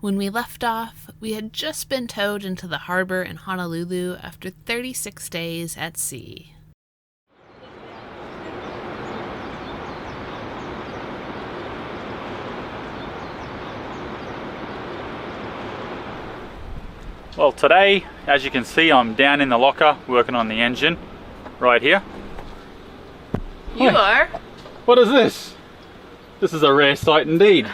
When we left off, we had just been towed into the harbor in Honolulu after 36 days at sea. Well, today, as you can see, I'm down in the locker working on the engine right here. You are? What is this? This is a rare sight indeed.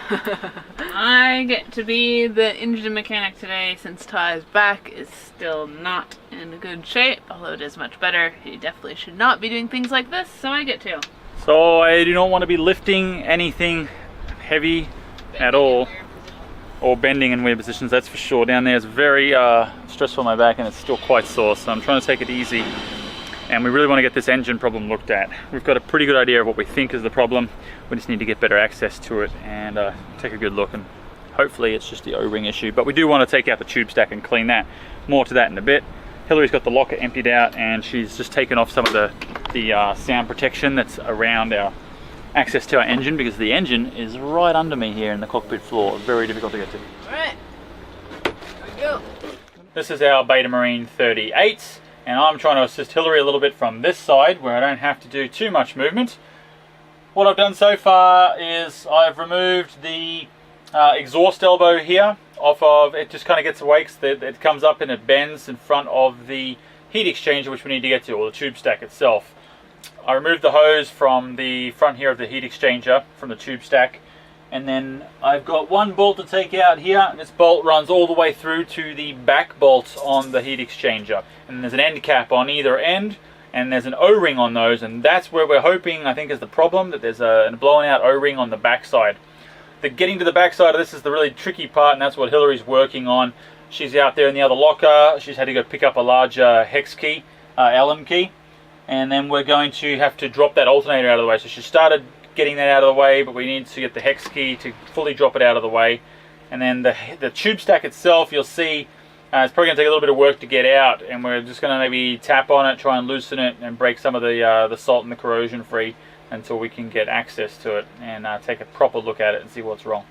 I get to be the engine mechanic today since Ty's back is still not in good shape, although it is much better. He definitely should not be doing things like this, so I get to. So I do not want to be lifting anything heavy at all, or bending in weird positions, that's for sure. Down there is very stressful on my back and it's still quite sore, so I'm trying to take it easy. And we really want to get this engine problem looked at. We've got a pretty good idea of what we think is the problem. We just need to get better access to it and take a good look, and hopefully it's just the O-ring issue. But we do want to take out the tube stack and clean that. More to that in a bit. Hillary's got the locker emptied out and she's just taken off some of the sound protection that's around our access to our engine, because the engine is right under me here in the cockpit floor. Very difficult to get to. Alright, here we go. This is our Beta Marine 38. And I'm trying to assist Hillary a little bit from this side where I don't have to do too much movement. What I've done so far is I've removed the exhaust elbow here off of, it just kind of gets away because it comes up and it bends in front of the heat exchanger, which we need to get to, or the tube stack itself. I removed the hose from the front here of the heat exchanger from the tube stack. And then I've got one bolt to take out here, and this bolt runs all the way through to the back bolts on the heat exchanger. And there's an end cap on either end, and there's an O-ring on those, and that's where we're hoping, I think, is the problem, that there's a blown out O-ring on the back side. Getting to the back side of this is the really tricky part, and that's what Hillary's working on. She's out there in the other locker. She's had to go pick up a larger hex key, Allen key, and then we're going to have to drop that alternator out of the way. So she started getting that out of the way, but we need to get the hex key to fully drop it out of the way. And then the tube stack itself, you'll see it's probably going to take a little bit of work to get out, and we're just going to maybe tap on it, try and loosen it and break some of the salt and the corrosion free until we can get access to it and take a proper look at it and see what's wrong.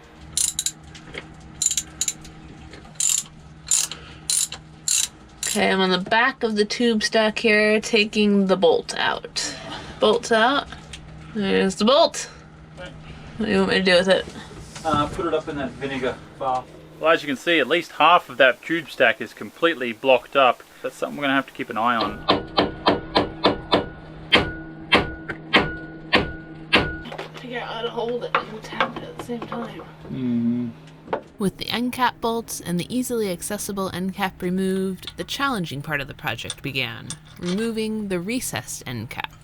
Okay, I'm on the back of the tube stack here, taking the bolt out. Bolt's out. There's the bolt. What do you want me to do with it? Put it up in that vinegar bath. Well, as you can see, at least half of that tube stack is completely blocked up. That's something we're going to have to keep an eye on. Figure out how to hold it and tap it at the same time. With the end cap bolts and the easily accessible end cap removed, the challenging part of the project began, removing the recessed end cap.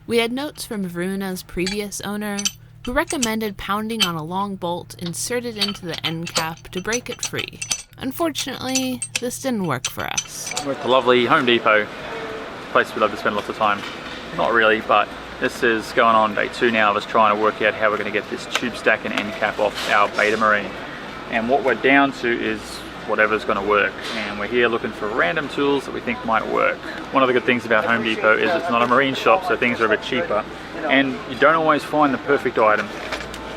We had notes from Varuna's previous owner, who recommended pounding on a long bolt inserted into the end cap to break it free. Unfortunately, this didn't work for us. We're at the lovely Home Depot, a place we love to spend lots of time. Not really, but this is going on day 2 now of us trying to work out how we're going to get this tube stack and end cap off our Beta Marine. And what we're down to is whatever's going to work, and we're here looking for random tools that we think might work. One of the good things about Home Depot is it's not a marine shop, so things are a bit cheaper, and you don't always find the perfect item.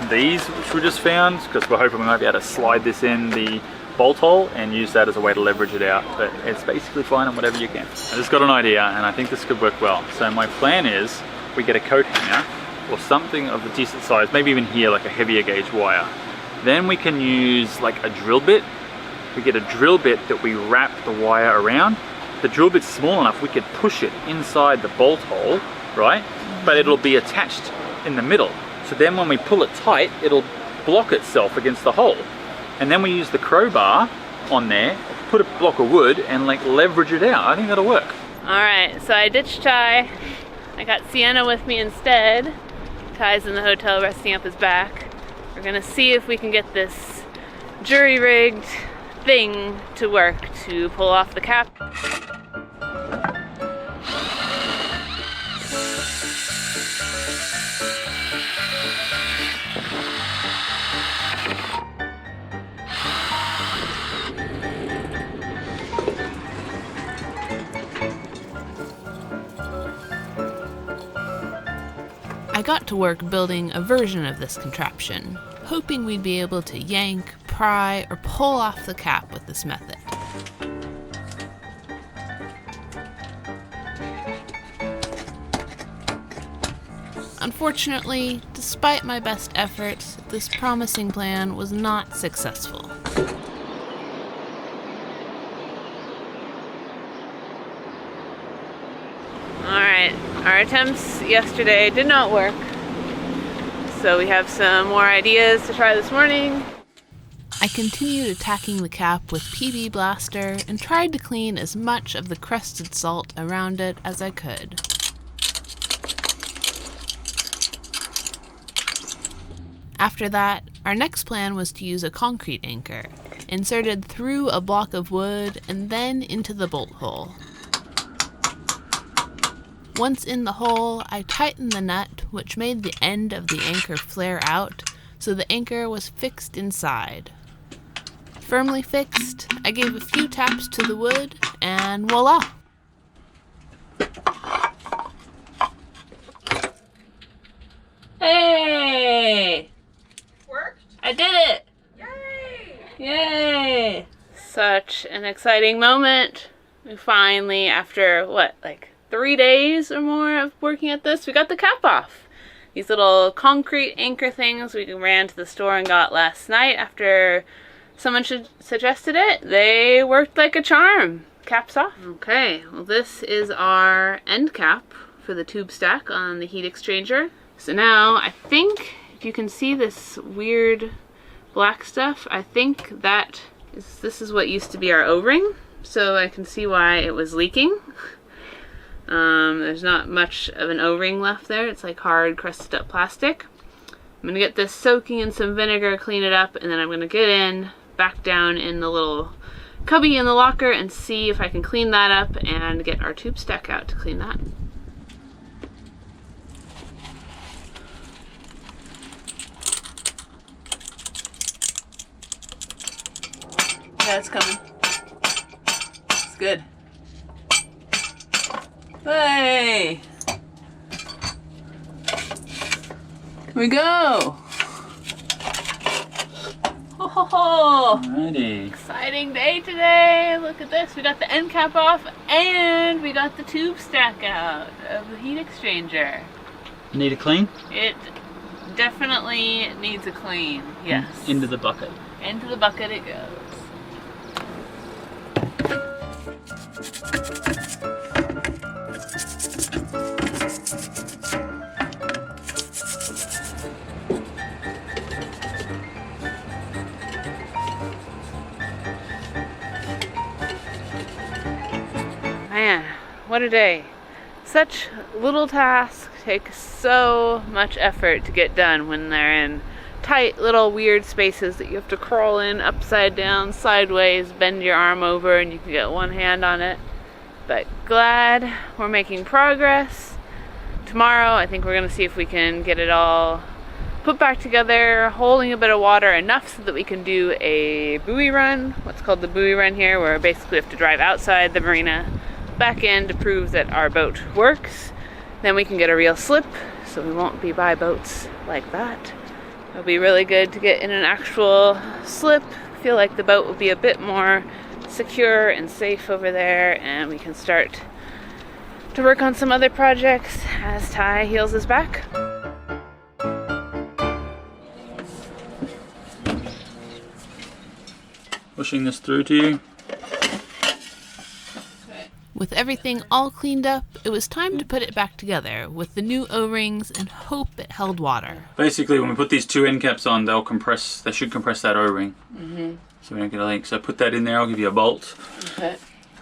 These, which we just found, because we're hoping we might be able to slide this in the bolt hole and use that as a way to leverage it out, but it's basically finding whatever you can. I just got an idea, and I think this could work well. So my plan is we get a coat hanger or something of a decent size, maybe even here like a heavier gauge wire. Then we can use like a drill bit. We get a drill bit that we wrap the wire around. The drill bit's small enough we could push it inside the bolt hole, right? But it'll be attached in the middle. So then when we pull it tight, it'll block itself against the hole. And then we use the crowbar on there, put a block of wood and like leverage it out. I think that'll work. Alright, so I ditched Ty. I got Siena with me instead. Ty's in the hotel resting up his back. We're gonna see if we can get this jury-rigged thing to work to pull off the cap. I got to work building a version of this contraption, hoping we'd be able to yank, pry or pull off the cap with this method. Unfortunately, despite my best efforts, this promising plan was not successful. Alright, our attempts yesterday did not work, so we have some more ideas to try this morning. I continued attacking the cap with PB Blaster and tried to clean as much of the crusted salt around it as I could. After that, our next plan was to use a concrete anchor, inserted through a block of wood and then into the bolt hole. Once in the hole, I tightened the nut, which made the end of the anchor flare out, so the anchor was fixed inside. Firmly fixed, I gave a few taps to the wood, and voila! Hey! Worked? I did it! Yay! Yay! Such an exciting moment. We finally, after what, like 3 days or more of working at this, we got the cap off. These little concrete anchor things we ran to the store and got last night after someone suggested it. They worked like a charm. Cap's off. Okay, well this is our end cap for the tube stack on the heat exchanger. So now I think if you can see this weird black stuff, I think this is what used to be our O-ring. So I can see why it was leaking. There's not much of an O-ring left there. It's like hard crusted up plastic. I'm gonna get this soaking in some vinegar, clean it up, and then I'm gonna get back down in the little cubby in the locker and see if I can clean that up and get our tube stack out to clean that. Yeah, it's coming. It's good. Hey! Here we go! Ho ho ho! Alrighty. Exciting day today! Look at this, we got the end cap off and we got the tube stack out of the heat exchanger. Need a clean? It definitely needs a clean, yes. Into the bucket. Into the bucket it goes. Man, what a day. Such little tasks take so much effort to get done when they're in tight little weird spaces that you have to crawl in upside down, sideways, bend your arm over, and you can get one hand on it. But glad we're making progress. Tomorrow I think we're going to see if we can get it all put back together, holding a bit of water enough so that we can do a buoy run, what's called the buoy run here, where basically we have to drive outside the marina back in to prove that our boat works. Then we can get a real slip so we won't be by boats like that. It'll be really good to get in an actual slip. Feel like the boat will be a bit more secure and safe over there, and we can start to work on some other projects as Ty heals his back. Pushing this through to you. With everything all cleaned up, it was time to put it back together with the new O-rings and hope it held water. Basically, when we put these two end caps on, they should compress that O-ring. Mm-hmm. So we don't get a leak. So put that in there, I'll give you a bolt. Okay.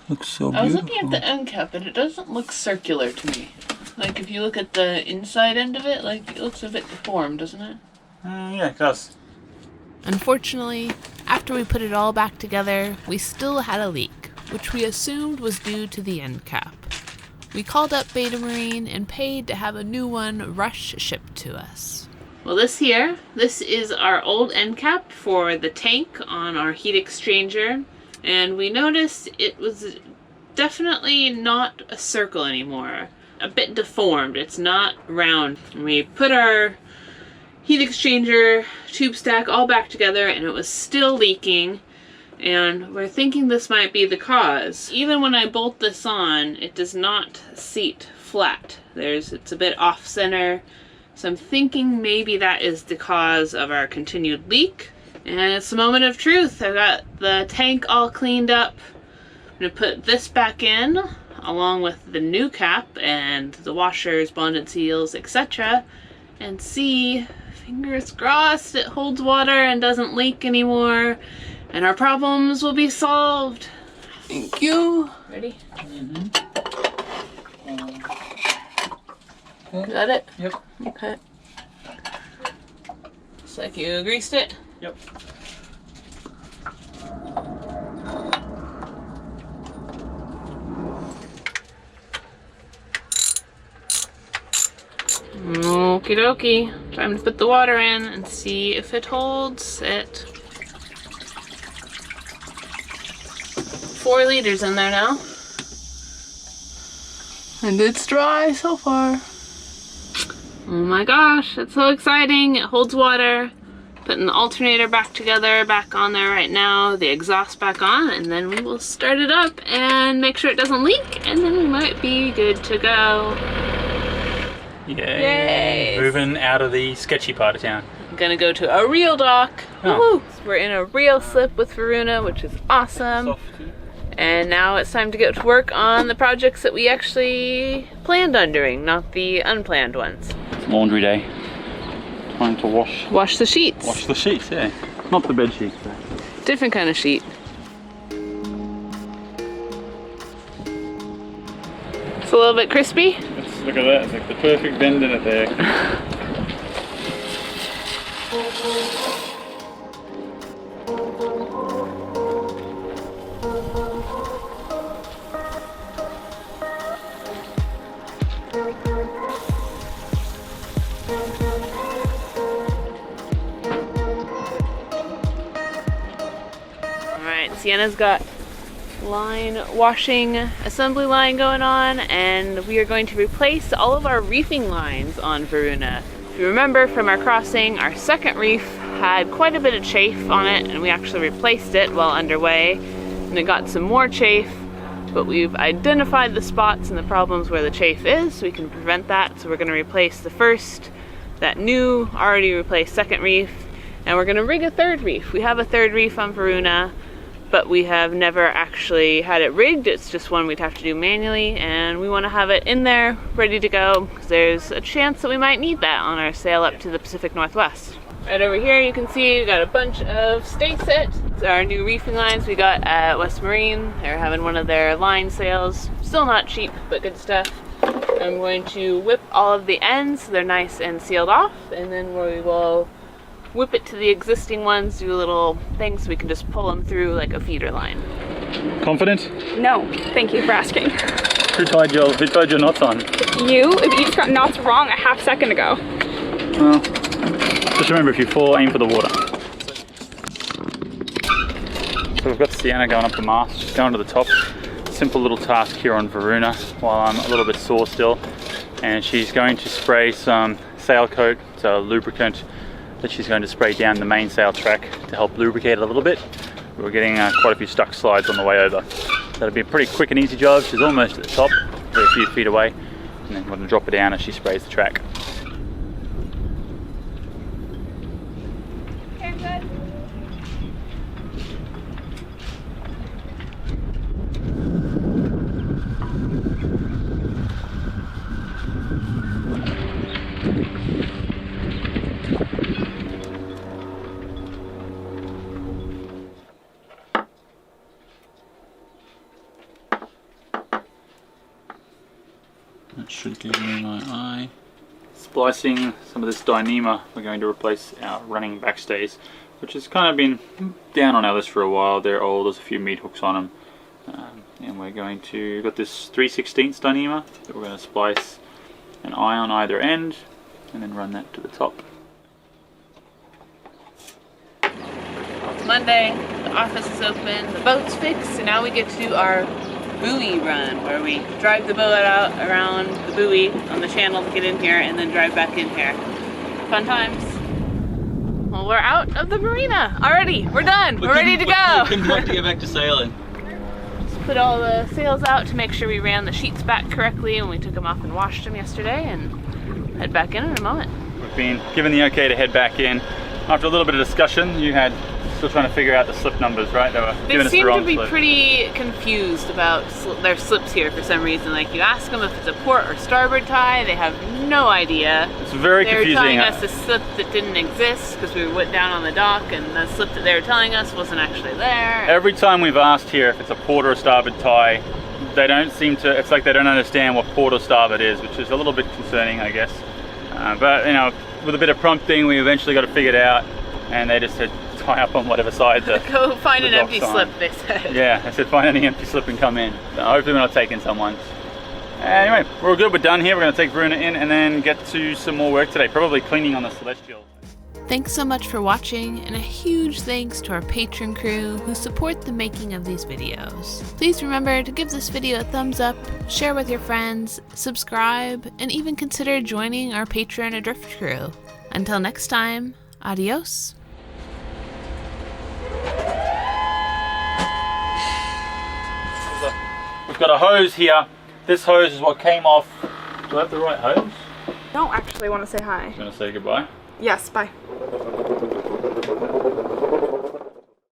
Looks so beautiful. I was looking at the end cap, but it doesn't look circular to me. Like if you look at the inside end of it, like it looks a bit deformed, doesn't it? Yeah, it does. Unfortunately, after we put it all back together, we still had a leak, which we assumed was due to the end cap. We called up Beta Marine and paid to have a new one rush shipped to us. Well, this is our old end cap for the tank on our heat exchanger, and we noticed it was definitely not a circle anymore. A bit deformed, it's not round. When we put our heat exchanger, tube stack all back together, and it was still leaking. And we're thinking this might be the cause. Even when I bolt this on, it does not seat flat. It's a bit off center. So I'm thinking maybe that is the cause of our continued leak. And it's the moment of truth. I've got the tank all cleaned up. I'm gonna put this back in along with the new cap and the washers, bonded seals, etc. and see, fingers crossed, it holds water and doesn't leak anymore, and our problems will be solved. Thank you. Ready? Mm-hmm. Is that it? Yep. Okay. Looks like you greased it. Yep. Okie dokie. Time to put the water in and see if it holds it. 4 liters in there now. And it's dry so far. Oh my gosh, it's so exciting. It holds water. Putting the alternator back together, back on there right now, the exhaust back on, and then we will start it up and make sure it doesn't leak, and then we might be good to go. Yay. Moving out of the sketchy part of town. I'm gonna go to a real dock. Oh. Woohoo! We're in a real slip with Varuna, which is awesome. And now it's time to get to work on the projects that we actually planned on doing, not the unplanned ones. It's laundry day. Time to wash. Wash the sheets. Wash the sheets, yeah. Not the bed sheets, though. Different kind of sheet. It's a little bit crispy. Let's look at that. It's like the perfect bend in it there. Siena's got line washing assembly line going on, and we are going to replace all of our reefing lines on Varuna. If you remember from our crossing, our second reef had quite a bit of chafe on it, and we actually replaced it while underway, and it got some more chafe, but we've identified the spots and the problems where the chafe is, so we can prevent that. So we're going to replace that new, already replaced second reef, and we're going to rig a third reef. We have a third reef on Varuna, but we have never actually had it rigged. It's just one we'd have to do manually, and we want to have it in there ready to go because there's a chance that we might need that on our sail up to the Pacific Northwest. Right over here you can see we got a bunch of stay set. It's our new reefing lines we got at West Marine. They're having one of their line sails. Still not cheap, but good stuff. I'm going to whip all of the ends so they're nice and sealed off, and then we will whip it to the existing ones, do little things so we can just pull them through like a feeder line. Confident? No, thank you for asking. Who tied your knots on? You just got knots wrong a half second ago. Well, just remember, if you fall, aim for the water. So we've got Siena going up the mast, just going to the top. Simple little task here on Varuna while I'm a little bit sore still. And she's going to spray some sail coat, so lubricant, that she's going to spray down the mainsail track to help lubricate it a little bit. We're getting quite a few stuck slides on the way over. That'll be a pretty quick and easy job. She's almost at the top, we're a few feet away, and then we're going to drop her down as she sprays the track. Okay, good. That should give me my eye. Splicing some of this Dyneema, we're going to replace our running backstays, which has kind of been down on our list for a while. They're old, there's a few meat hooks on them. And we're going to, got this 3/16 Dyneema that we're going to splice an eye on either end and then run that to the top. It's Monday, the office is open, the boat's fixed, and now we get to do our buoy run, where we drive the boat out around the buoy on the channel to get in here and then drive back in here. Fun times. Well, we're out of the marina already. We're done. We're ready to go. We couldn't wait to get back to sailing. Just put all the sails out to make sure we ran the sheets back correctly when we took them off and washed them yesterday, and head back in a moment. We've been given the okay to head back in. After a little bit of discussion, you had still trying to figure out the slip numbers, right? They seem to be pretty confused about their slips here for some reason. Like, you ask them if it's a port or starboard tie, they have no idea. It's very confusing. They were telling us a slip that didn't exist because we went down on the dock, and the slip that they were telling us wasn't actually there. Every time we've asked here if it's a port or a starboard tie, they don't seem to, it's like they don't understand what port or starboard is, which is a little bit concerning, I guess. But, you know, with a bit of prompting, we eventually got it figured out, and they just said, tie up on whatever side go find an empty slip, they said. Yeah, they said find any empty slip and come in. So hopefully we're not taking someone. Anyway, we're all good, we're done here. We're going to take Varuna in and then get to some more work today, probably cleaning on the Celestial. Thanks so much for watching, and a huge thanks to our patron crew who support the making of these videos. Please remember to give this video a thumbs up, share with your friends, subscribe, and even consider joining our Patreon Adrift crew. Until next time, adios. We've got a hose here. This hose is what came off. Do I have the right hose? Don't actually want to say hi. You want to say goodbye? Yes, bye.